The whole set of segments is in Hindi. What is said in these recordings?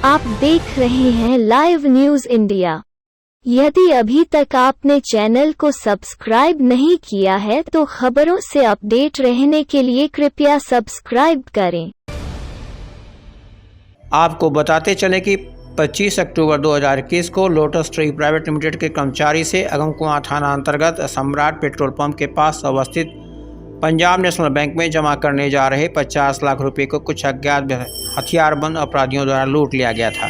आप देख रहे हैं लाइव न्यूज इंडिया। यदि अभी तक आपने चैनल को सब्सक्राइब नहीं किया है तो खबरों से अपडेट रहने के लिए कृपया सब्सक्राइब करें। आपको बताते चले कि 25 अक्टूबर 2021 को लोटस ट्री प्राइवेट लिमिटेड के कर्मचारी से अगमकुआं थाना अंतर्गत सम्राट पेट्रोल पंप के पास अवस्थित पंजाब नेशनल बैंक में जमा करने जा रहे 50 लाख रुपए को कुछ अज्ञात हथियारबंद अपराधियों द्वारा लूट लिया गया था।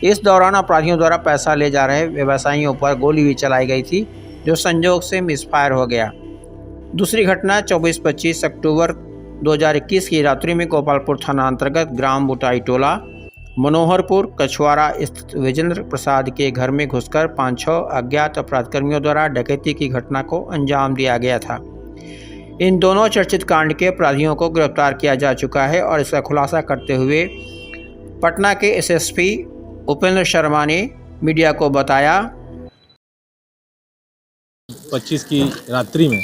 इस दौरान अपराधियों द्वारा पैसा ले जा रहे व्यवसायियों पर गोली भी चलाई गई थी, जो संयोग से मिसफायर हो गया। दूसरी घटना 24-25 अक्टूबर 2021 की रात्रि में गोपालपुर थाना अंतर्गत ग्राम बुटाई टोला मनोहरपुर कछवारा स्थित विजेंद्र प्रसाद के घर में घुसकर 5-6 अज्ञात अपराधकर्मियों द्वारा डकैती की घटना को अंजाम दिया गया था। इन दोनों चर्चित कांड के अपराधियों को गिरफ्तार किया जा चुका है और इसका खुलासा करते हुए पटना के एसएसपी उपेंद्र शर्मा ने मीडिया को बताया। 25 की रात्रि में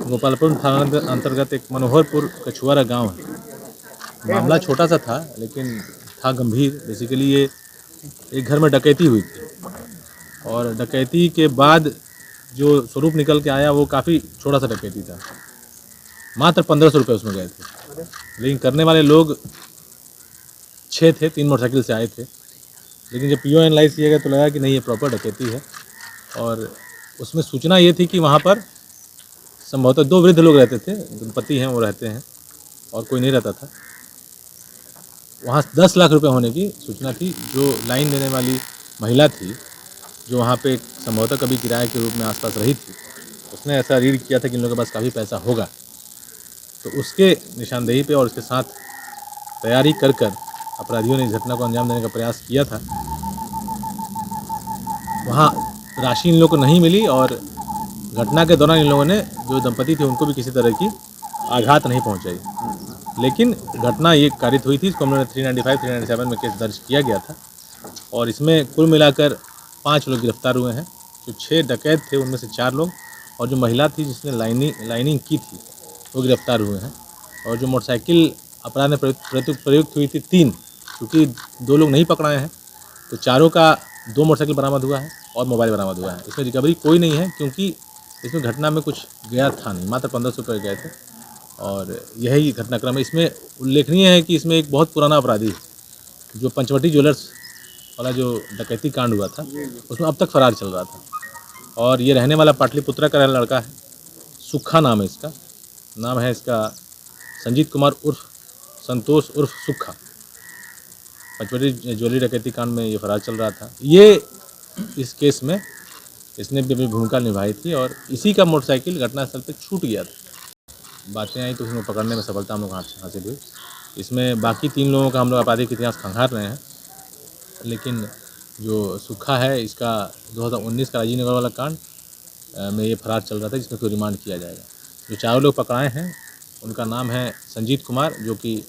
गोपालपुर थाना अंतर्गत एक मनोहरपुर कछुआरा गांव है। मामला छोटा सा था लेकिन था गंभीर। बेसिकली ये एक घर में डकैती हुई थी और डकैती के बाद जो स्वरूप निकल के आया वो काफ़ी छोटा सा डकैती था। मात्र 1500 रुपये उसमें गए थे, लेकिन करने वाले लोग 6 थे, 3 मोटरसाइकिल से आए थे। लेकिन जब पीओ एनालाइज किया गया तो लगा कि नहीं, ये प्रॉपर डकैती है। और उसमें सूचना ये थी कि वहाँ पर संभवतः 2 वृद्ध लोग रहते थे, दंपति हैं, वो रहते हैं और कोई नहीं रहता था। वहाँ 10 लाख रुपए होने की सूचना थी। जो लाइन देने वाली महिला थी, जो वहाँ पे संभवतः कभी किराए के रूप में आसपास रही थी, उसने ऐसा रीड किया था कि इन लोगों के पास काफ़ी पैसा होगा। तो उसके निशानदेही पे और उसके साथ तैयारी कर अपराधियों ने इस घटना को अंजाम देने का प्रयास किया था। वहाँ राशि इन लोगों को नहीं मिली और घटना के दौरान इन लोगों ने, जो दंपति थे, उनको भी किसी तरह की आघात नहीं पहुँचाई। लेकिन घटना ये कारित हुई थी। इसको हमने 395, 397 में केस दर्ज किया गया था और इसमें कुल मिलाकर 5 लोग गिरफ्तार हुए हैं। जो 6 डकैत थे उनमें से 4 लोग और जो महिला थी जिसने लाइनिंग की थी वो गिरफ्तार हुए हैं। और जो मोटरसाइकिल अपराध में प्रयुक्त हुई थी 3, क्योंकि 2 लोग नहीं पकड़ाए हैं तो चारों का 2 मोटरसाइकिल बरामद हुआ है और मोबाइल बरामद हुआ है। इसमें रिकवरी कोई नहीं है क्योंकि इसमें घटना में कुछ गया था नहीं, मात्र 1500 रुपये गए थे और यही घटनाक्रम है। इसमें उल्लेखनीय है कि इसमें एक बहुत पुराना अपराधी है, जो पंचवटी ज्वेलर्स वाला जो डकैती कांड हुआ था उसमें अब तक फरार चल रहा था। और ये रहने वाला पाटलिपुत्रा का लड़का है, सुखा नाम है इसका। नाम है इसका संजीत कुमार उर्फ संतोष उर्फ सुखा। पंचवटी ज्वेलरी डकैती कांड में ये फरार चल रहा था। ये इस केस में इसने भी अपनी भूमिका निभाई थी और इसी का मोटरसाइकिल घटनास्थल पे छूट गया था। बातें आई तो उसमें पकड़ने में सफलता हम लोग हासिल हुई। इसमें बाकी 3 लोगों का हम लोग आपराधिक इतिहास खंगाल रहे हैं, लेकिन जो सुखा है इसका 2019 का राजीव नगर वाला कांड में ये फरार चल रहा था, जिसमें कोई रिमांड किया जाएगा। जो 4 लोग पकड़ाए हैं उनका नाम है संजीत कुमार, जो कि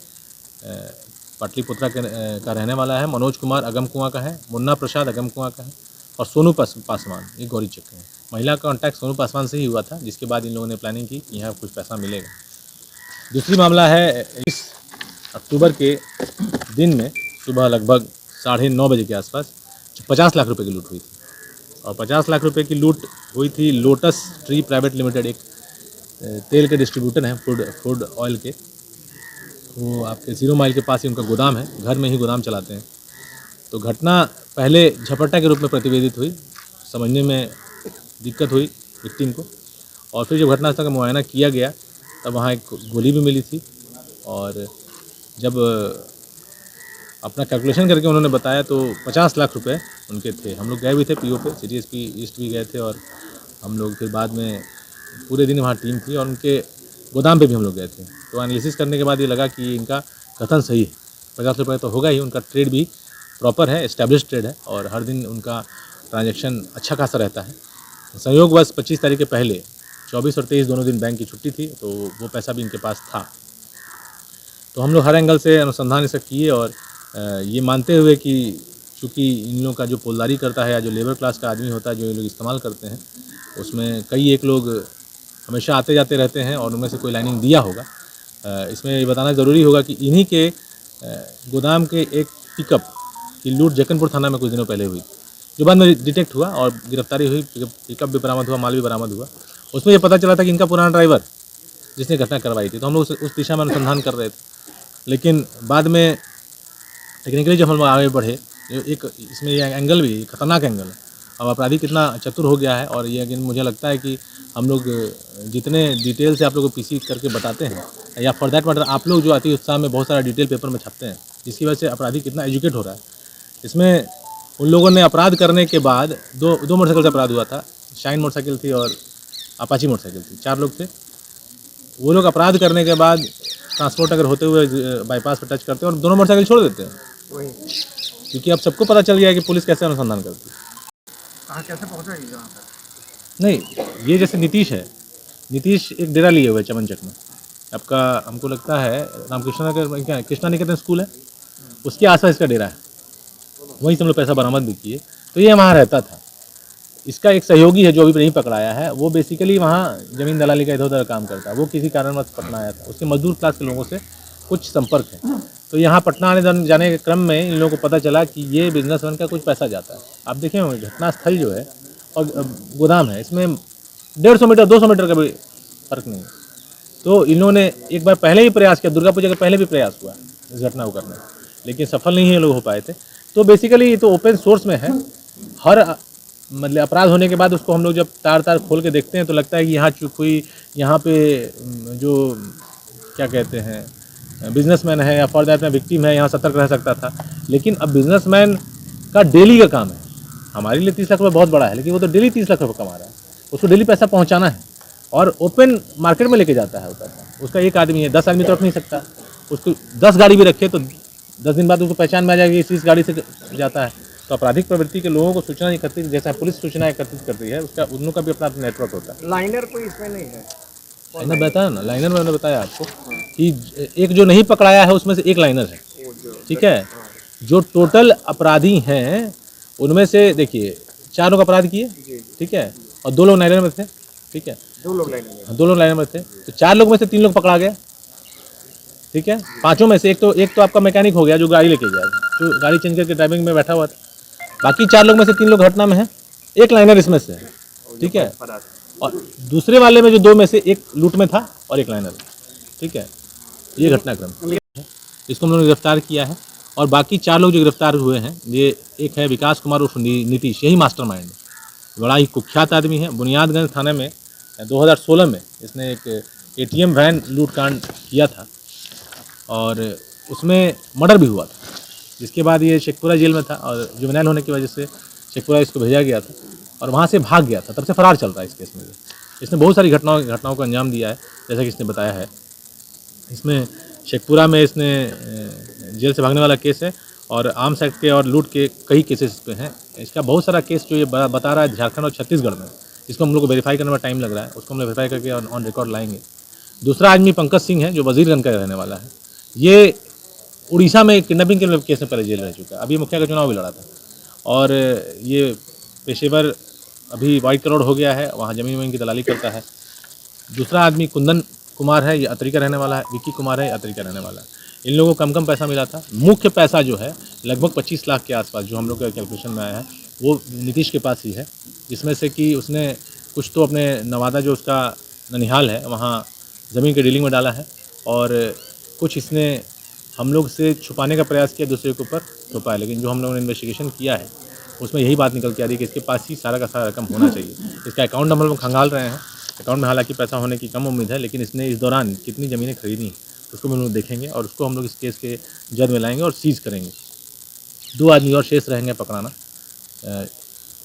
पाटलिपुत्रा का रहने वाला है, मनोज कुमार अगमकुआं का है, मुन्ना प्रसाद अगमकुआं का है और सोनू पासवान ये गौरी चक्र है। महिला का कॉन्टैक्ट सोनू पासवान से ही हुआ था, जिसके बाद इन लोगों ने प्लानिंग की कि यहाँ कुछ पैसा मिलेगा। दूसरी मामला है 20 अक्टूबर के दिन में सुबह लगभग 9:30 बजे के आसपास 50 लाख रुपए की लूट हुई थी। और 50 लाख रुपए की लूट हुई थी लोटस ट्री प्राइवेट लिमिटेड, एक तेल के डिस्ट्रीब्यूटर हैं, फूड ऑयल के। वो आपके 0 माइल के पास ही उनका गोदाम है, घर में ही गोदाम चलाते हैं। तो घटना पहले झपट्टा के रूप में प्रतिवेदित हुई, समझने में दिक्कत हुई विक्टिम को। और फिर जब घटनास्थल का मुआयना किया गया तब वहाँ एक गोली भी मिली थी। और जब अपना कैलकुलेशन करके उन्होंने बताया तो 50 लाख रुपए उनके थे। हम लोग गए भी थे पीओ पे, सिटी एसपी ईस्ट भी गए थे और हम लोग फिर बाद में पूरे दिन वहाँ टीम थी और उनके गोदाम पे भी हम लोग गए थे। तो एनालिसिस करने के बाद ये लगा कि इनका कथन सही है, 50 रुपये तो होगा ही। उनका ट्रेड भी प्रॉपर है, एस्टेब्लिश ट्रेड है और हर दिन उनका ट्रांजैक्शन अच्छा खासा रहता है। संयोगवश 25 तारीख के पहले 24 और 23 दोनों दिन बैंक की छुट्टी थी, तो वो पैसा भी इनके पास था। तो हम लोग हर एंगल से अनुसंधान इसका किए और ये मानते हुए कि चूँकि इन लोगों का जो पोलदारी करता है या जो लेबर क्लास का आदमी होता है, जो ये लोग इस्तेमाल करते हैं, उसमें कई एक लोग हमेशा आते जाते रहते हैं और उनमें से कोई लाइनिंग दिया होगा। इसमें ये बताना ज़रूरी होगा कि इन्हीं के गोदाम के एक पिकअप कि लूट जक्कनपुर थाना में कुछ दिनों पहले हुई, जो बाद में डिटेक्ट हुआ और गिरफ्तारी हुई, पिकअप भी बरामद हुआ, माल भी बरामद हुआ। उसमें ये पता चला था कि इनका पुराना ड्राइवर जिसने घटना करवाई थी, तो हम लोग उस दिशा में अनुसंधान कर रहे थे। लेकिन बाद में टेक्निकली जब हम लोग आगे बढ़े, एक इसमें ये एंगल भी खतरनाक एंगल है। अब अपराधी कितना चतुर हो गया है, और ये अगेन मुझे लगता है कि हम लोग जितने डिटेल से आप लोगों को पीसी करके बताते हैं, या फॉर दैट मैटर आप लोग जो अति उत्साह में बहुत सारा डिटेल पेपर में छापते हैं, जिसकी वजह से अपराधी कितना एजुकेट हो रहा है। इसमें उन लोगों ने अपराध करने के बाद दो मोटरसाइकिल से अपराध हुआ था। शाइन मोटरसाइकिल थी और अपाची मोटरसाइकिल थी, 4 लोग थे। वो लोग अपराध करने के बाद ट्रांसपोर्ट अगर होते हुए बाईपास पर टच करते हैं और दोनों मोटरसाइकिल छोड़ देते हैं, क्योंकि अब सबको पता चल गया है कि पुलिस कैसे अनुसंधान करती है। कहाँ कैसे पहुँचेगी जहाँ पर? नहीं, ये जैसे नीतीश है, नीतीश एक डेरा लिए हुए है चमनचक में आपका, हमको लगता है रामकृष्णा का क्या कृष्णा निकेतन स्कूल है, उसके आसपास इसका डेरा है। वहीं से हम लोग पैसा बरामद भी किए, तो ये वहाँ रहता था। इसका एक सहयोगी है जो अभी नहीं पकड़ाया है, वो बेसिकली वहाँ ज़मीन दलाली का इधर उधर काम करता है। वो किसी कारणवश पटना आया था, उसके मजदूर क्लास के लोगों से कुछ संपर्क है, तो यहाँ पटना आने जाने के क्रम में इन लोगों को पता चला कि ये बिजनेसमैन का कुछ पैसा जाता है। आप देखें होंगे घटना स्थल जो है और गोदाम है, इसमें 150 मीटर 200 मीटर का भी फर्क नहीं है। तो इन लोगों ने एक बार पहले भी प्रयास किया, दुर्गा पूजा के पहले भी प्रयास हुआ इस घटना को करने, लेकिन सफल नहीं है लोग हो पाए थे। तो बेसिकली ये तो ओपन सोर्स में है। हर मतलब अपराध होने के बाद उसको हम लोग जब तार खोल के देखते हैं तो लगता है कि यहाँ चूक हुई, यहाँ पे जो क्या कहते हैं बिजनेसमैन है या फॉर दैट में विक्टिम है, यहाँ सतर्क रह सकता था। लेकिन अब बिजनेसमैन का डेली का काम है। हमारे लिए 30 लाख रुपये बहुत बड़ा है, लेकिन वो तो डेली 30 लाख रुपये कमा रहा है, उसको डेली पैसा पहुँचाना है और ओपन मार्केट में लेके जाता है वो पैसा। उसका एक आदमी है, 10 आदमी तो रख नहीं सकता। उसको 10 गाड़ी भी रखे तो 10 दिन बाद उसको पहचान में आ जाएगी इस गाड़ी से जाता है। तो आपराधिक प्रवृत्ति के लोगों को सूचना एकत्रित, जैसा पुलिस सूचना एकत्रित करती है, उसका उन लोगों का भी अपना नेटवर्क होता है। लाइनर कोई इसमें नहीं है? लाइनर बताया ना, लाइनर मैंने बताया आपको कि एक जो नहीं पकड़ाया है उसमें से एक लाइनर है, ठीक है। जो टोटल अपराधी हैं उनमें से देखिए 4 लोग अपराध किए, ठीक है, और 2 लोग लाइनर में थे, ठीक है। 2 लोग लाइनर में? 2 लोग लाइनर में थे, तो 4 लोग में से 3 लोग पकड़ा गया, ठीक है। 5 में से एक तो आपका मैकेनिक हो गया जो गाड़ी लेके गया, जो गाड़ी चेंज करके ड्राइविंग में बैठा हुआ था। बाकी 4 लोग में से 3 लोग घटना में है, एक लाइनर इसमें से है, ठीक है। और दूसरे वाले में जो 2 में से एक लूट में था और एक लाइनर, ठीक है। ये घटनाक्रम, इसको हम लोगों ने गिरफ्तार किया है। और बाकी 4 लोग जो गिरफ्तार हुए हैं, ये एक है विकास कुमार उर्फ नीतीश, यही मास्टरमाइंड है, बड़ा ही कुख्यात आदमी है। बुनियादगंज थाने में 2016 में इसने एक ATM वैन लूटकांड किया था और उसमें मर्डर भी हुआ था, जिसके बाद ये शेखपुरा जेल में था और जुवेनाइल होने की वजह से शेखपुरा इसको भेजा गया था और वहाँ से भाग गया था। तब से फरार चल रहा है इस केस में। इसने बहुत सारी घटनाओं को अंजाम दिया है, जैसा कि इसने बताया है। इसमें शेखपुरा में इसने जेल से भागने वाला केस है और आर्म्स एक्ट के और लूट के कई केसेस इस पे हैं। इसका बहुत सारा केस जो ये बता रहा है झारखंड और छत्तीसगढ़ में, इसको हम लोग को वेरीफाई करने में टाइम लग रहा है, उसको हम लोग वेरीफाई करके ऑन रिकॉर्ड लाएंगे। दूसरा आदमी पंकज सिंह है जो वजीरगंज का रहने वाला है। ये उड़ीसा में किडनैपिंग के केस में पहले जेल रह चुका है, अभी मुखिया का चुनाव भी लड़ा था और ये पेशेवर अभी वाइट करोड़ हो गया है, वहाँ ज़मीन की दलाली करता है। दूसरा आदमी कुंदन कुमार है, ये अतरी का रहने वाला है। विक्की कुमार है, अतरी का रहने वाला है। इन लोगों को कम पैसा मिला था। मुख्य पैसा जो है लगभग 25 लाख के आसपास जो हम लोग के कैलकुलेशन में आया है, वो नीतीश के पास ही है, जिसमें से कि उसने कुछ तो अपने नवादा जो उसका ननिहाल है वहाँ ज़मीन के डीलिंग में डाला है और कुछ इसने हम लोग से छुपाने का प्रयास किया, दूसरे के ऊपर छुपाया। लेकिन जो हम लोगों ने इन्वेस्टिगेशन किया है उसमें यही बात निकल के आ रही है कि इसके पास ही सारा का सारा रकम होना चाहिए। इसका अकाउंट नंबर हम खंगाल रहे हैं, अकाउंट में हालांकि पैसा होने की कम उम्मीद है, लेकिन इसने इस दौरान कितनी ज़मीनें खरीदी उसको हम लोग देखेंगे और उसको हम लोग इस केस के जद में लाएंगे और सीज करेंगे। 2 आदमी और शेष रहेंगे पकड़ाना,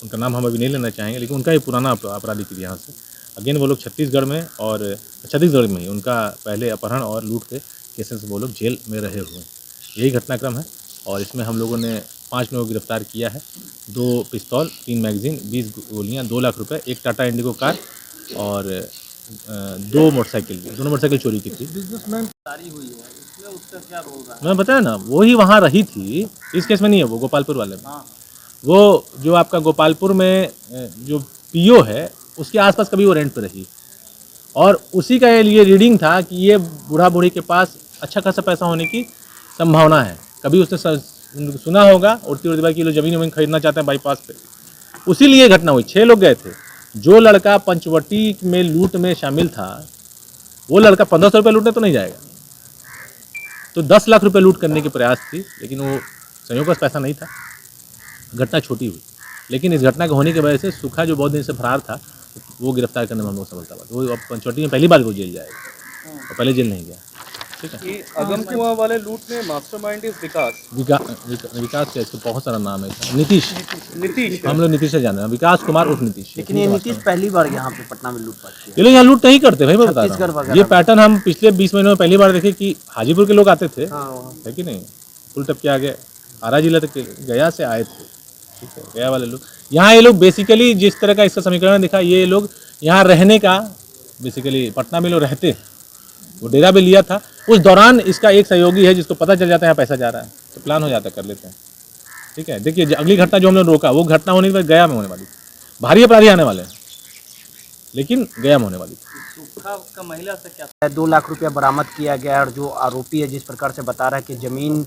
उनका नाम हम अभी नहीं लेना चाहेंगे, लेकिन उनका ही पुराना अपराधी थी यहाँ से। अगेन वो लोग छत्तीसगढ़ में और छत्तीसगढ़ में ही उनका पहले अपहरण और लूट के केसेस वो लोग जेल में रहे हुए हैं। यही घटनाक्रम है और इसमें हम लोगों ने 5 लोगों को गिरफ्तार किया है। 2 पिस्तौल, 3 मैगजीन, 20 गोलियाँ, 2 लाख रुपए, एक टाटा इंडिगो कार और 2 मोटरसाइकिल, दोनों मोटरसाइकिल चोरी की थी। बिजनेसमैन तारी हुई है, इसमें उसका क्या रोल रहा है? मैं बताया ना, वो ही वहाँ रही थी। इस केस में नहीं है, वो गोपालपुर वाले में। वो जो आपका गोपालपुर में जो पीओ है उसके आसपास कभी वो रेंट पे रही और उसी का ये रीडिंग था कि ये बूढ़ा बूढ़ी के पास अच्छा खासा पैसा होने की संभावना है। कभी उसने सुना होगा उड़ती उड़ती बाई किलो जमीन वमीन खरीदना चाहते हैं बाईपास पे, उसी लिए घटना हुई। 6 लोग गए थे। जो लड़का पंचवटी में लूट में शामिल था वो लड़का 1500 रुपये लूटने तो नहीं जाएगा। तो 10 लाख रुपए लूट करने की प्रयास थी, लेकिन वो संयोगवश पैसा नहीं था, घटना छोटी हुई। लेकिन इस घटना के होने की वजह से सुखा जो बहुत दिन से फरार था वो गिरफ्तार करने में हम लोग सफलता पाई। वो अब पंचवटी में पहली बार वो जेल जाएगा और पहले जेल नहीं गया। ठीक है। ये अगमकुआं वाले लूट में मास्टरमाइंड इज विकास। विकास क्या, इसका बहुत सारा नाम है इसका। नीतीश हम लोग नीतीश से जान रहे हैं, विकास कुमार उर्फ नीतीश। लेकिन ये नीतीश पहली बार यहाँ पे पटना में लूटपाट किया। ये लोग यहाँ लूट नहीं करते भाई, मैं बता रहा छत्तीसगढ़ हूँ। ये पैटर्न हम पिछले 20 महीनों में पहली बार देखे कि हाजीपुर के लोग आते थे, है कि नहीं, पुल टप के आगे आरा जिला तक गया से आए थे। ठीक है, गया वाले लोग यहाँ, ये लोग बेसिकली जिस तरह का इसका समीकरण दिखा, ये लोग यहाँ रहने का बेसिकली पटना में लोग रहते हैं, वो डेरा भी लिया था। उस दौरान इसका एक सहयोगी है जिसको पता चल जाता है यहाँ पैसा जा रहा है, तो प्लान हो जाता है, कर लेते हैं। ठीक है, देखिए अगली घटना जो हमने रोका वो घटना होने के बाद गया में होने वाली, भारी अपराधी आने वाले हैं, लेकिन गया में होने वाली। सुखा का महिला से क्या 2 लाख रुपया बरामद किया गया और जो आरोपी है जिस प्रकार से बता रहा है कि जमीन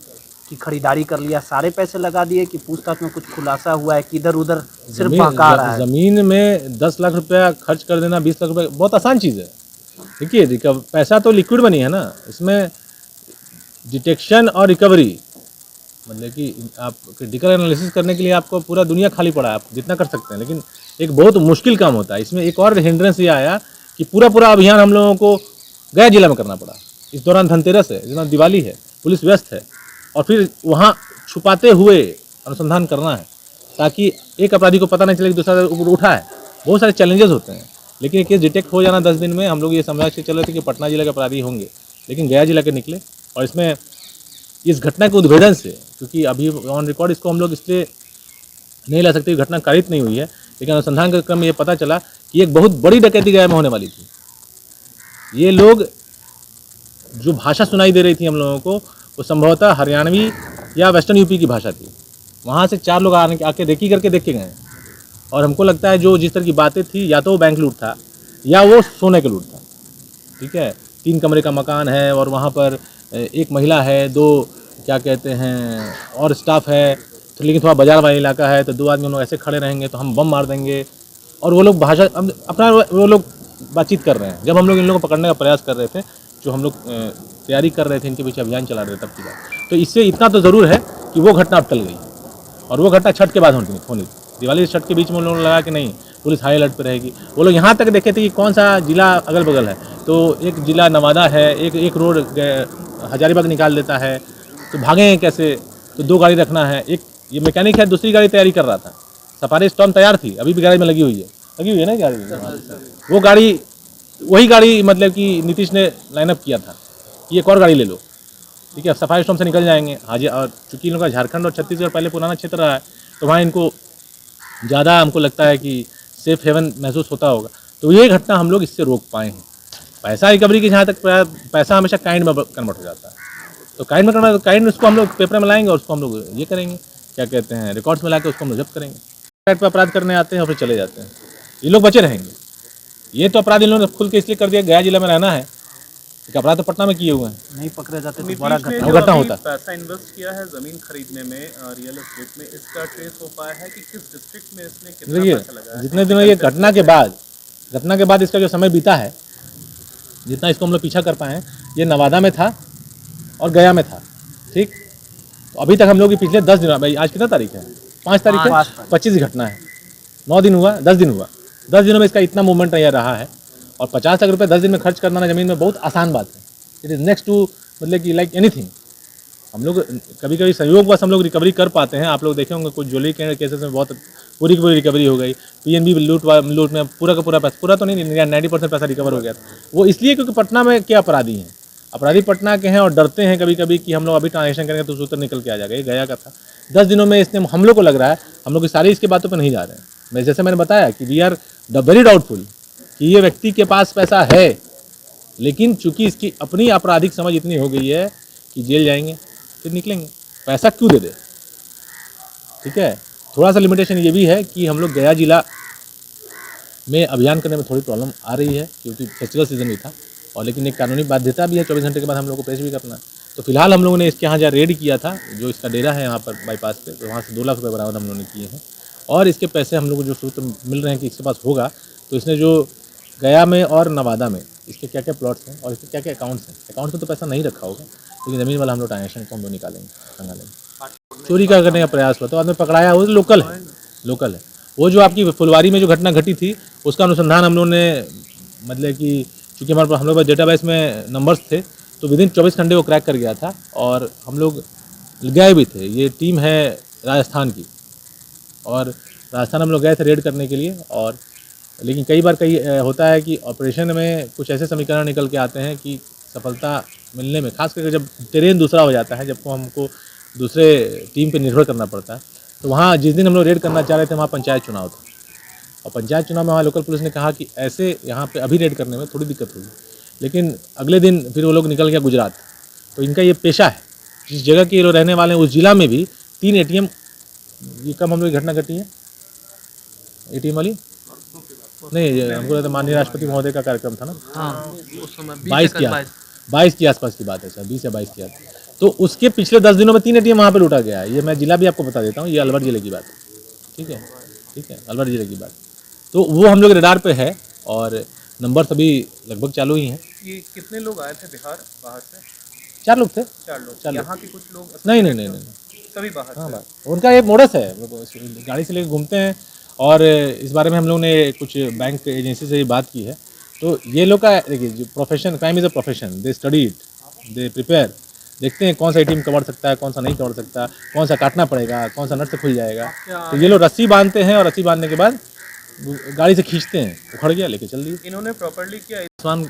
की खरीदारी कर लिया, सारे पैसे लगा दिए, कि पूछताछ में कुछ खुलासा हुआ है कि इधर उधर सिर्फ बहका रहा है। जमीन में 10 लाख रुपया खर्च कर देना, 20 लाख रुपया बहुत आसान चीज़ है। देखिए पैसा तो लिक्विड मनी है ना, इसमें डिटेक्शन और रिकवरी, मतलब कि आप क्रिटिकल एनालिसिस करने के लिए आपको पूरा दुनिया खाली पड़ा है, आप जितना कर सकते हैं, लेकिन एक बहुत मुश्किल काम होता है। इसमें एक और हिंड्रेंस ये आया कि पूरा अभियान हम लोगों को गया जिला में करना पड़ा। इस दौरान धनतेरस है, इस दौरान दिवाली है, पुलिस व्यस्त है, और फिर वहाँ छुपाते हुए अनुसंधान करना है ताकि एक अपराधी को पता नहीं चले कि दूसरा ऊपर उठा है। बहुत सारे चैलेंजेस होते हैं, लेकिन ये केस डिटेक्ट हो जाना 10 दिन में, हम लोग ये समझ के चल रहे थे कि पटना जिला के अपराधी होंगे, लेकिन गया जिला के निकले। और इसमें इस घटना के उद्भेदन से, क्योंकि अभी ऑन रिकॉर्ड इसको हम लोग इसलिए नहीं ला सकते, घटना कारित नहीं हुई है, लेकिन अनुसंधान के क्रम में ये पता चला कि एक बहुत बड़ी डकैती गया में होने वाली थी। ये लोग जो भाषा सुनाई दे रही थी हम लोगों को, वो संभवतः हरियाणवी या वेस्टर्न यूपी की भाषा थी। वहाँ से 4 लोग आके रेकी करके देख के गए, और हमको लगता है जो जिस तरह की बातें थी, या तो वो बैंक लूट था या वो सोने का लूट था। ठीक है, 3 कमरे का मकान है और वहाँ पर एक महिला है, 2 क्या कहते हैं और स्टाफ है, तो लेकिन थोड़ा बाजार वाला इलाका है, तो 2 आदमी हम लोग ऐसे खड़े रहेंगे तो हम बम मार देंगे। और वो लोग भाषा अपना वो लोग बातचीत कर रहे हैं। जब हम लोग इन लोगों को पकड़ने का प्रयास कर रहे थे, जो हम लोग तैयारी कर रहे थे, इनके पीछे अभियान चला रहे थे, तब की बात। तो इससे इतना तो ज़रूर है कि वो घटना अब टल गई, और वो घटना छठ के बाद होनी, दिवाली से छठ के बीच में उन लोगों ने लगा कि नहीं पुलिस हाई अलर्ट पर रहेगी। वो लोग यहाँ तक देखे थे कि कौन सा जिला अगल बगल है, तो एक जिला नवादा है, एक रोड हजारीबाग निकाल देता है, तो भागें कैसे, तो 2 गाड़ी रखना है। एक ये मैकेनिक है, दूसरी गाड़ी तैयारी कर रहा था, सफारी स्टॉर्म तैयार थी, अभी भी गाड़ी में लगी हुई है ना गाड़ी। वो गाड़ी वही गाड़ी मतलब कि नीतीश ने लाइनअप किया था कि एक और गाड़ी ले लो। ठीक है, सफारी स्टॉर्म से निकल जाएंगे हाजी। और चूँकि इन लोगों का झारखंड और छत्तीसगढ़ पहले पुराना क्षेत्र रहा है, तो वहाँ इनको ज़्यादा हमको लगता है कि सेफ हेवन महसूस होता होगा, तो ये घटना हम लोग इससे रोक पाए हैं। पैसा रिकवरी की जहाँ तक पैसा हमेशा काइंड में कन्वर्ट हो जाता है, तो काइंड में कन्वर्ट, काइंड उसको हम लोग पेपर में लाएंगे और उसको हम लोग ये करेंगे, क्या कहते हैं, रिकॉर्ड्स में ला के उसको हम लोग जब्त करेंगे। साइड पर अपराध करने आते हैं और फिर चले जाते हैं, ये लोग बचे रहेंगे। ये तो अपराध इन लोगों ने खुल के इसलिए कर दिया गया जिला में रहना है, एक अपराध तो पटना में किए हुए हैं, नहीं पकड़े जाते तो घटना बड़ा घटना होता है। पैसा इन्वेस्ट किया है जमीन खरीदने में, रियल एस्टेट में, इसका ट्रेस हो पाया है कि किस डिस्ट्रिक्ट में इसने कितना देखिए पैसा लगाया है? जितने दिनों ये घटना के बाद इसका जो समय बीता है, जितना इसको हम लोग पीछा कर पाए हैं, ये नवादा में था और गया में था। ठीक, तो अभी तक हम लोग पिछले 10 दिनों, भाई आज कितना तारीख है, 5 तारीख है, 25 घटना है, 9 दिन हुआ, 10 दिन हुआ, 10 दिनों में इसका इतना मूवमेंट नहीं रहा है। और 50 लाख रुपये 10 दिन में खर्च करना ना ज़मीन में बहुत आसान बात है। इट इज़ नेक्स्ट टू मतलब कि लाइक एनीथिंग। हम लोग कभी कभी संयोगवश हम लोग रिकवरी कर पाते हैं। आप लोग देखे होंगे कुछ ज्वेलरी के केसेस में बहुत पूरी की पूरी रिकवरी हो गई। पीएनबी लूट में पूरा का पूरा पैसा, पूरा तो नहीं, 90% पैसा रिकवर हो गया था। वो इसलिए क्योंकि पटना में क्या अपराधी हैं, अपराधी पटना के हैं और डरते हैं कभी कभी कि हम लोग अभी ट्रांजेक्शन करेंगे तो सूत्र निकल के आ जाएगा। ये गया का था, 10 दिनों में इसने, हम लोग को लग रहा है, हम लोग सारी इसकी बातों पर नहीं जा रहे हैं। मैं जैसे मैंने बताया कि वी आर वेरी डाउटफुल कि ये व्यक्ति के पास पैसा है, लेकिन चूंकि इसकी अपनी आपराधिक समझ इतनी हो गई है कि जेल जाएंगे फिर निकलेंगे, पैसा क्यों दे दे। ठीक है, थोड़ा सा लिमिटेशन ये भी है कि हम लोग गया जिला में अभियान करने में थोड़ी प्रॉब्लम आ रही है क्योंकि फेस्टिवल सीजन भी था, और लेकिन एक कानूनी बाध्यता भी है, 24 घंटे के बाद हम लोग को पेश भी करना है। तो फिलहाल हम लोगों ने इसके यहाँ जहाँ रेड किया था, जो इसका डेरा है यहाँ पर बाईपास पे, तो वहाँ से 2 लाख रुपये बरामद हम लोगों ने किए हैं। और इसके पैसे हम लोग को जो सूत्र मिल रहे हैं कि इसके पास होगा, तो इसने जो गया में और नवादा में इसके क्या क्या प्लॉट्स हैं और इसके क्या क्या अकाउंट्स में तो पैसा नहीं रखा होगा, लेकिन ज़मीन वाला हम लोग ट्रांजेक्शन को हम लोग निकालेंगे, संभालेंगे। चोरी का करने का प्रयास हुआ तो आदमी पकड़ाया, वो लोकल है। वो जो आपकी फुलवारी में जो घटना घटी थी उसका अनुसंधान हम लोग ने, मतलब कि चूँकि हमारे हम लोग पास डेटाबेस में नंबर्स थे, तो विदिन 24 घंटे वो क्रैक कर गया था और हम लोग गए भी थे। ये टीम है राजस्थान की और राजस्थान हम लोग गए थे रेड करने के लिए। और लेकिन कई बार होता है कि ऑपरेशन में कुछ ऐसे समीकरण निकल के आते हैं कि सफलता मिलने में, खास करके जब टेरेन दूसरा हो जाता है, जब हमको दूसरे टीम पे निर्भर करना पड़ता है। तो वहाँ जिस दिन हम लोग रेड करना चाह रहे थे वहाँ पंचायत चुनाव था, और पंचायत चुनाव में वहाँ लोकल पुलिस ने कहा कि ऐसे यहाँ पे अभी रेड करने में थोड़ी दिक्कत होगी, लेकिन अगले दिन फिर वो लोग निकल गया गुजरात। तो इनका ये पेशा है, जिस जगह के ये लोग रहने वाले हैं उस जिला में भी 3 ATM, ये कब हम लोग घटना घटी है ATM वाली, नहीं हमको लगता माननीय राष्ट्रपति महोदय का कार्यक्रम था ना, हाँ, उस समय 22 के आसपास की बात है सर, 20 या 22 की बात। तो उसके पिछले 10 दिनों में 3 ATM वहाँ पर लूटा गया है। ये मैं जिला भी आपको बता देता हूँ, ये अलवर जिले की बात है, ठीक है, अलवर जिले की बात। तो वो हम लोग रेडार पे है और नंबर सभी लगभग चालू ही हैं। ये कितने लोग आए थे बिहार बाहर से? 4 लोग थे। 4 लोग। यहाँ के कुछ लोग नहीं, सभी बाहर हाँ, से। उनका एक मोडस है, गाड़ी से लेकर घूमते हैं। और इस बारे में हम लोग ने कुछ बैंक एजेंसी से बात की है। तो ये लोग का देखिए, जो profession, crime is a profession, they study it, they prepare, देखते हैं कौन सा ATM कवर सकता है, कौन सा नहीं कवर सकता, कौन सा काटना पड़ेगा, कौन सा नट से खुल जाएगा। तो ये लोग रस्सी बांधते हैं और रस्सी बांधने के बाद गाड़ी से खींचते हैं, उखड़ गया लेके चल दिए। इन्होंने प्रॉपर्ली किया। स्वान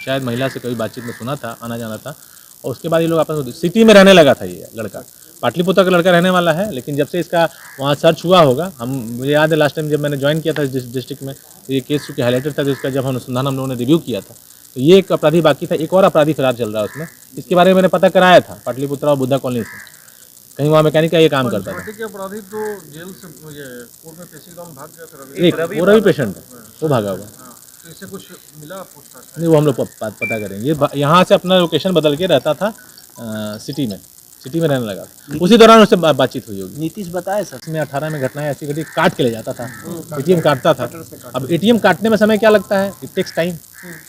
शायद महिला से कभी बातचीत में सुना था, आना जाना था, और उसके बाद ये लोग आपस सिटी में रहने लगा था। ये लड़का पाटलिपुत्र का लड़का रहने वाला है, लेकिन जब से इसका वहाँ सर्च हुआ होगा, मुझे याद है लास्ट टाइम जब मैंने ज्वाइन किया था इस डिस्ट्रिक्ट में, तो ये केस चूँकि हाईलाइटेड था, तो इसका जब अनुसंधान हम लोगों ने रिव्यू किया था, तो ये एक अपराधी बाकी था, एक और अपराधी फरार चल रहा है उसमें। इसके बारे में मैंने पता कराया था पाटलिपुत्र और बुद्धा कॉलोनी से, कहीं वहाँ मैकेनिक का ये काम करता था। के अपराधी तो जेल से कोर्ट में पेशी का भाग गया था। एक वो रवि पेशेंट है, वो भागा हुआ। तो इससे कुछ मिला पूछताछ? नहीं, वो हम लोग पता करेंगे। यहाँ से अपना लोकेशन बदल के रहता था सिटी में रहने लगा, उसी दौरान उससे बातचीत हुई होगी। नीतीश बताए सर, इसमें 18 में घटनाएं ऐसी घटी, काट के ले जाता था, ATM काटता था। अब ATM काटने में समय क्या लगता है, इट टेक्स टाइम,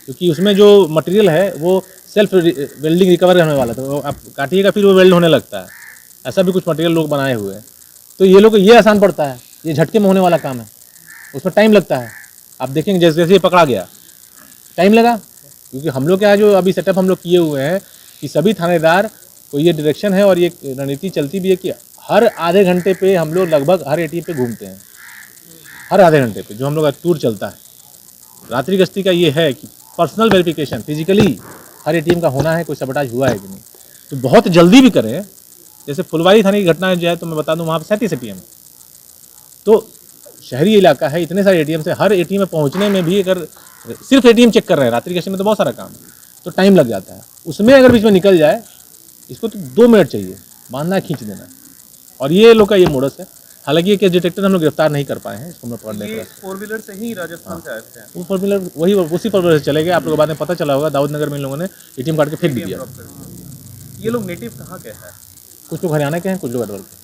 क्योंकि उसमें जो मटेरियल है वो सेल्फ वेल्डिंग रिकवर होने वाला था, तो आप काटिएगा फिर वो वेल्ड होने लगता है। ऐसा भी कुछ मटेरियल लोग बनाए हुए हैं। तो ये लोग को ये आसान पड़ता है, ये झटके में होने वाला काम है, उसमें टाइम लगता है। आप देखेंगे जैसे जैसे ये पकड़ा गया, टाइम लगा, क्योंकि हम लोग क्या जो अभी सेटअप हम लोग किए हुए हैं कि सभी थानेदार को ये डायरेक्शन है और ये रणनीति चलती भी है कि हर आधे घंटे पे हम लोग लगभग हर ATM पे घूमते हैं। हर आधे घंटे पे जो हम लोग का टूर चलता है, रात्रि गश्ती का ये है कि पर्सनल वेरिफिकेशन फिजिकली हर ATM का होना है, कोई सबटाज हुआ है कि नहीं। तो बहुत जल्दी भी करें। जैसे फुलवारी थाने की घटना जो है, तो मैं बता दूं वहाँ पर 37 ATM, तो शहरी इलाका है, इतने सारे ATM से हर ATM में पहुँचने में भी अगर सिर्फ ATM चेक कर रहे हैं, रात्रि गश्ती में तो बहुत सारा काम है, तो टाइम लग जाता है। उसमें अगर बीच में निकल जाए, इसको तो 2 मिनट चाहिए, बांधना खींच देना। और ये लोग का ये मोडस है। हालांकि ये केस डिटेक्टर हम लोग गिरफ्तार नहीं कर पाए हैं, इसको हम लोग पकड़ने ये का। 4 व्हीलर से ही राजस्थान से आए थे। वो 4 व्हीलर वही उसी 4 व्हीलर से चले गए। आप लोगों को बाद में पता चला होगा, दाऊद नगर में इन लोगों ने ATM काट के फेंक भी दिया। ये लोग नेटिव कहाँ के हैं? कुछ लोग हरियाणा के हैं, कुछ लोग अरवल के।